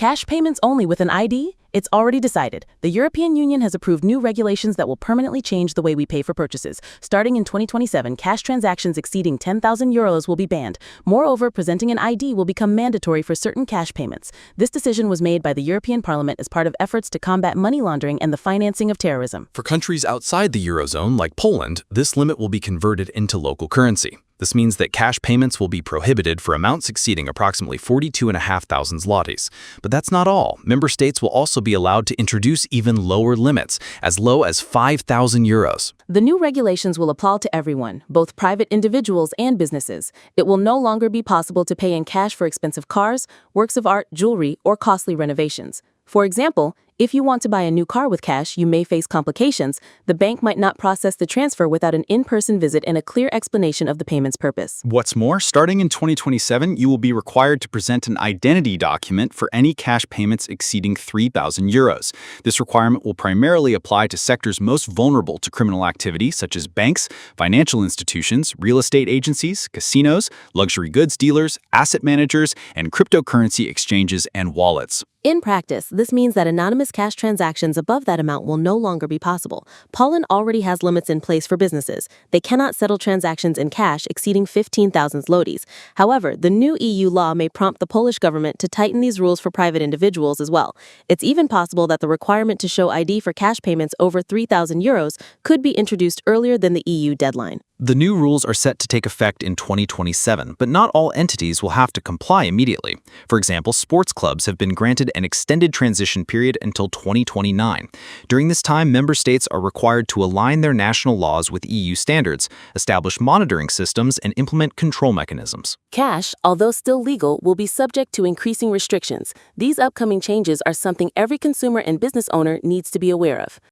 Cash payments only with an ID? It's already decided. The European Union has approved new regulations that will permanently change the way we pay for purchases. Starting in 2027, cash transactions exceeding €10,000 will be banned. Moreover, presenting an ID will become mandatory for certain cash payments. This decision was made by the European Parliament as part of efforts to combat money laundering and the financing of terrorism. For countries outside the Eurozone, like Poland, this limit will be converted into local currency. This means that cash payments will be prohibited for amounts exceeding approximately 42,500 zlotys. But that's not all. Member states will also be allowed to introduce even lower limits, as low as €5,000. The new regulations will apply to everyone, both private individuals and businesses. It will no longer be possible to pay in cash for expensive cars, works of art, jewelry, or costly renovations. For example, if you want to buy a new car with cash, you may face complications. The bank might not process the transfer without an in-person visit and a clear explanation of the payment's purpose. What's more, starting in 2027, you will be required to present an identity document for any cash payments exceeding €3,000. This requirement will primarily apply to sectors most vulnerable to criminal activity, such as banks, financial institutions, real estate agencies, casinos, luxury goods dealers, asset managers, and cryptocurrency exchanges and wallets. In practice, this means that anonymous cash transactions above that amount will no longer be possible. Poland already has limits in place for businesses. They cannot settle transactions in cash exceeding 15,000 zlotys. However, the new EU law may prompt the Polish government to tighten these rules for private individuals as well. It's even possible that the requirement to show ID for cash payments over €3,000 could be introduced earlier than the EU deadline. The new rules are set to take effect in 2027, but not all entities will have to comply immediately. For example, sports clubs have been granted an extended transition period until 2029. During this time, member states are required to align their national laws with EU standards, establish monitoring systems, and implement control mechanisms. Cash, although still legal, will be subject to increasing restrictions. These upcoming changes are something every consumer and business owner needs to be aware of.